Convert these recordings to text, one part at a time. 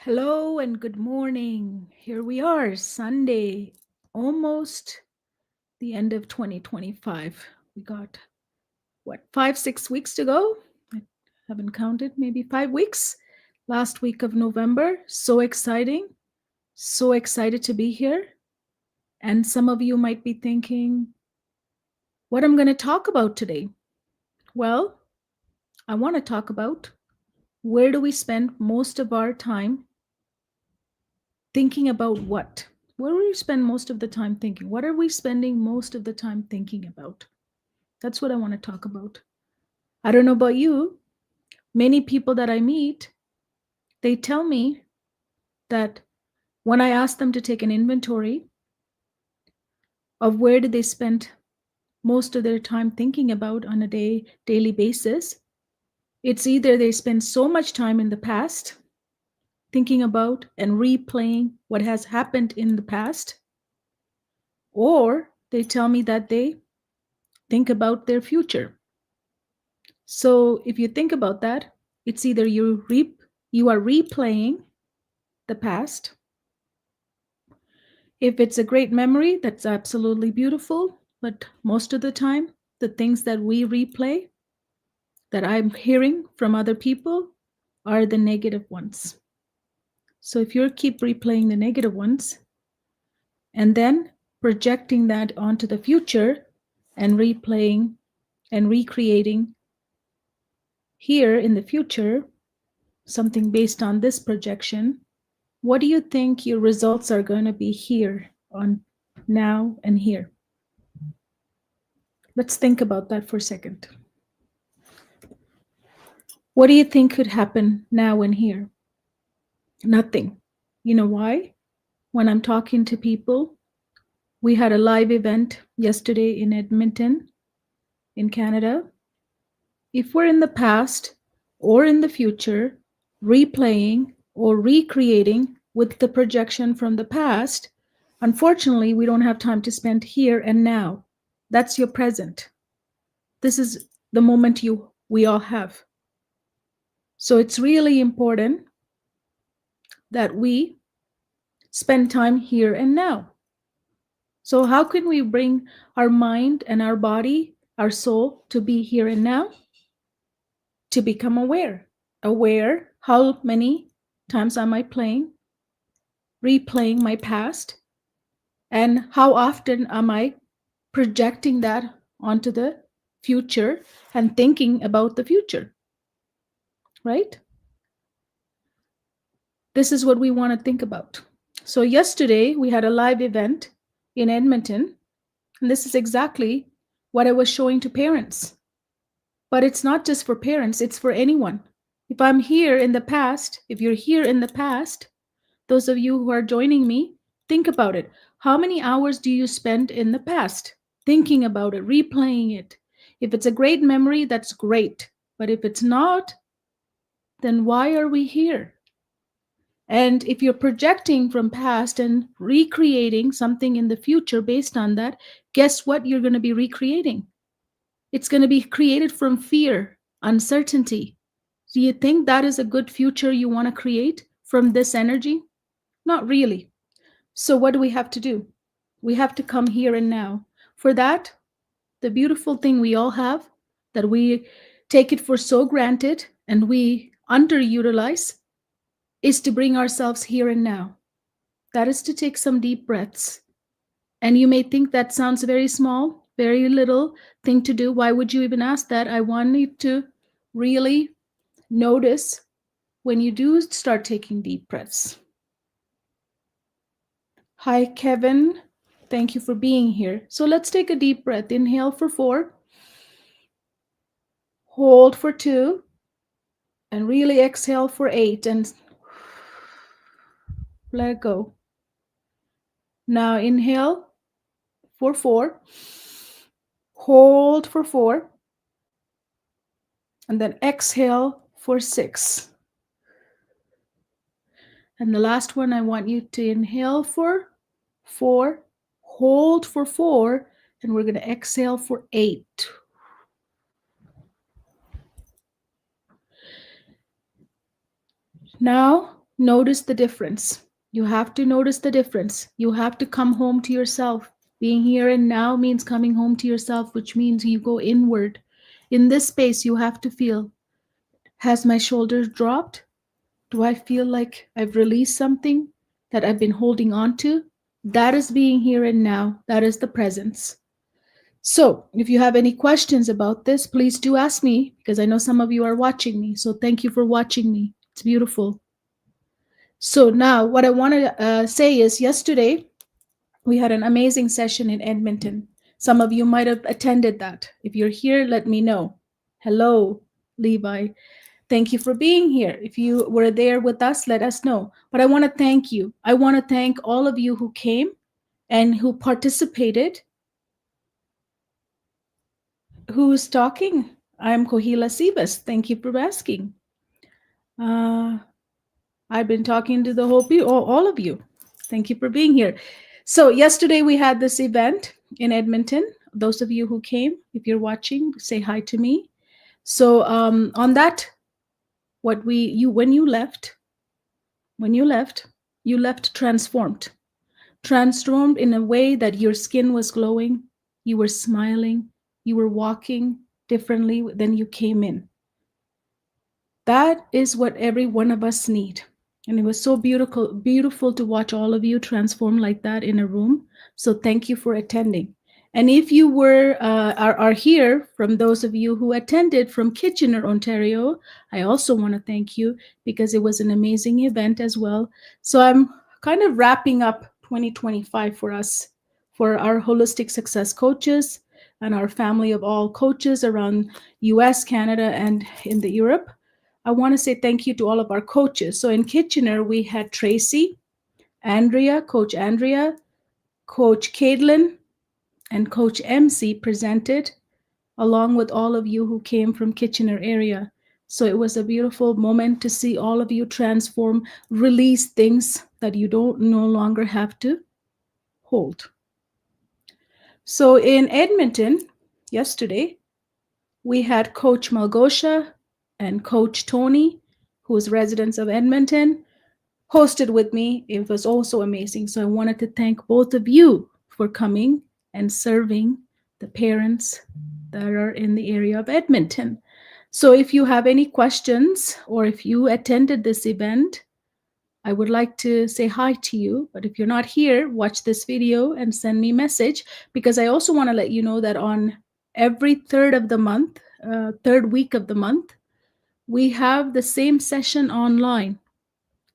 Hello and good morning. Here we are, Sunday, almost the end of 2025. We got, 5, 6 weeks to go? I haven't counted, maybe 5 weeks. Last week of November. So exciting. So excited to be here. And some of you might be thinking, what I'm going to talk about today? Well, I want to talk about where do we spend most of our time thinking about what? Where do we spend most of the time thinking? What are we spending most of the time thinking about? That's what I want to talk about. I don't know about you. Many people that I meet, they tell me that when I ask them to take an inventory of where did they spend most of their time thinking about on a daily basis, it's either they spend so much time in the past thinking about and replaying what has happened in the past, or they tell me that they think about their future. So if you think about that, it's either you are replaying the past. If it's a great memory, that's absolutely beautiful. But most of the time, the things that we replay that I'm hearing from other people are the negative ones. So if you keep replaying the negative ones and then projecting that onto the future and replaying and recreating here in the future, something based on this projection, what do you think your results are going to be here on now and here? Let's think about that for a second. What do you think could happen now and here? Nothing. You know why? When I'm talking to people, we had a live event yesterday in Edmonton, in Canada. If we're in the past or in the future, replaying or recreating with the projection from the past, unfortunately, we don't have time to spend here and now. That's your present. This is the moment we all have. So it's really important that we spend time here and now. So how can we bring our mind and our body, our soul to be here and now? To become aware. Aware how many times am I replaying my past, and how often am I projecting that onto the future and thinking about the future, right? This is what we want to think about. So yesterday we had a live event in Edmonton, and this is exactly what I was showing to parents. But it's not just for parents, it's for anyone. If I'm here in the past, if you're here in the past, those of you who are joining me, think about it. How many hours do you spend in the past thinking about it, replaying it? If it's a great memory, that's great. But if it's not, then why are we here? And if you're projecting from past and recreating something in the future based on that, guess what you're going to be recreating? It's going to be created from fear, uncertainty. Do you think that is a good future you want to create from this energy? Not really. So what do we have to do? We have to come here and now. For that, the beautiful thing we all have that we take it for so granted and we underutilize is to bring ourselves here and now. That is to take some deep breaths. And you may think that sounds very small, very little thing to do. Why would you even ask that? I want you to really notice when you do start taking deep breaths. Hi, Kevin. Thank you for being here. So let's take a deep breath. Inhale for 4, hold for 2, and really exhale for 8, and let it go. Now inhale for 4, hold for 4, and then exhale for 6. And the last one, I want you to inhale for 4, hold for 4, and we're going to exhale for 8. Now Notice the difference. You have to notice the difference. You have to come home to yourself. Being here and now means coming home to yourself, which means you go inward. In this space, you have to feel, has my shoulders dropped? Do I feel like I've released something that I've been holding on to? That is being here and now. That is the presence. So, if you have any questions about this, please do ask me because I know some of you are watching me. So, thank you for watching me. It's beautiful. So, now what I want to say is yesterday we had an amazing session in Edmonton. Some of you might have attended that. If you're here, let me know. Hello, Levi. Thank you for being here. If you were there with us, let us know. But I want to thank you. I want to thank all of you who came and who participated. Who's talking? I'm Kohila Sivas. Thank you for asking. I've been talking to the whole people, all of you. Thank you for being here. So yesterday we had this event in Edmonton. Those of you who came, if you're watching, say hi to me. So on that, when you left, you left transformed in a way that your skin was glowing, you were smiling, you were walking differently than you came in. That is what every one of us need. And it was so beautiful to watch all of you transform like that in a room. So thank you for attending. And if you are here, from those of you who attended from Kitchener, Ontario, I also want to thank you because it was an amazing event as well. So I'm kind of wrapping up 2025 for us, for our holistic success coaches and our family of all coaches around US, Canada, and in the Europe. I want to say thank you to all of our coaches. So in Kitchener, we had Tracy, Andrea, Coach Caitlin, and Coach MC presented, along with all of you who came from Kitchener area. So it was a beautiful moment to see all of you transform, release things that you don't no longer have to hold. So in Edmonton, yesterday, we had Coach Malgosha and Coach Tony, who is residents of Edmonton, hosted with me. It was also amazing. So I wanted to thank both of you for coming and serving the parents that are in the area of Edmonton. So if you have any questions or if you attended this event, I would like to say hi to you. But if you're not here, watch this video and send me a message, because I also want to let you know that on every third week of the month, we have the same session online.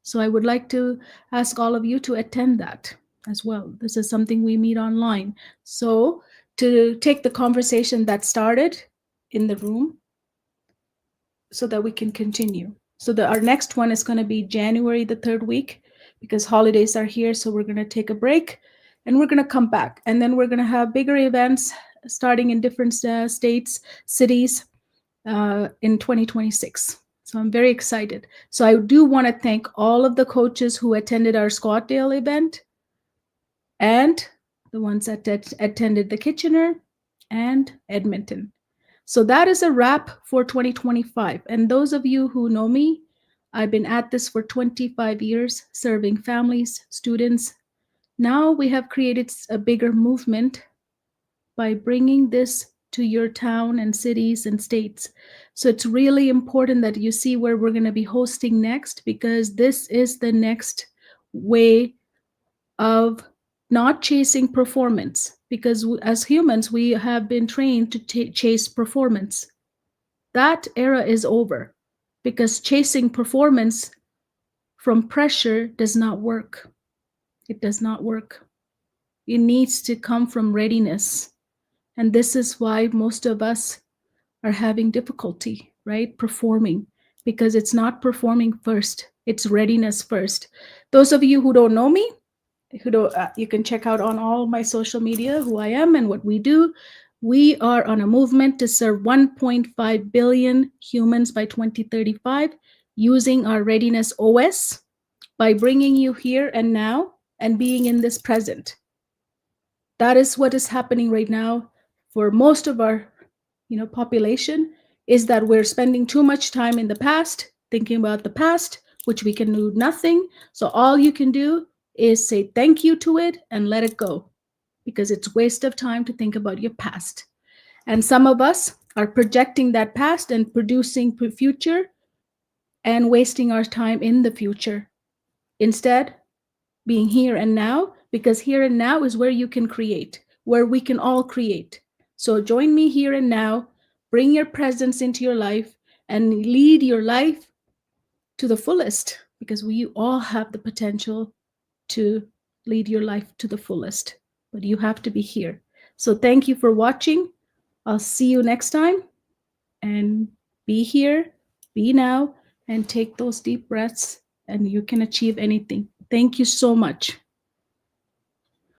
So I would like to ask all of you to attend that as well. This is something we meet online. So to take the conversation that started in the room so that we can continue. So our next one is going to be January, the third week, because holidays are here. So we're going to take a break and we're going to come back. And then we're going to have bigger events starting in different states, cities in 2026. So I'm very excited. So I do want to thank all of the coaches who attended our Scottdale event and the ones that attended the Kitchener and Edmonton. So that is a wrap for 2025. And those of you who know me, I've been at this for 25 years, serving families, students. Now we have created a bigger movement by bringing this to your town and cities and states. So it's really important that you see where we're going to be hosting next, because this is the next way of not chasing performance, because as humans, we have been trained to chase performance. That era is over, because chasing performance from pressure does not work. It does not work. It needs to come from readiness. And this is why most of us are having difficulty, right? Performing, because it's not performing first. It's readiness first. Those of you who don't know me, you can check out on all my social media who I am and what we do. We are on a movement to serve 1.5 billion humans by 2035 using our Readiness OS, by bringing you here and now and being in this present. That is what is happening right now for most of our population, is that we're spending too much time in the past, thinking about the past, which we can do nothing. So all you can do is say thank you to it and let it go, because it's waste of time to think about your past. And some of us are projecting that past and producing future and wasting our time in the future. Instead, being here and now, because here and now is where you can create, where we can all create. So join me here and now, bring your presence into your life and lead your life to the fullest, because we all have the potential to lead your life to the fullest, but you have to be here. So thank you for watching. I'll see you next time, and be here, be now, and take those deep breaths, and you can achieve anything. Thank you so much.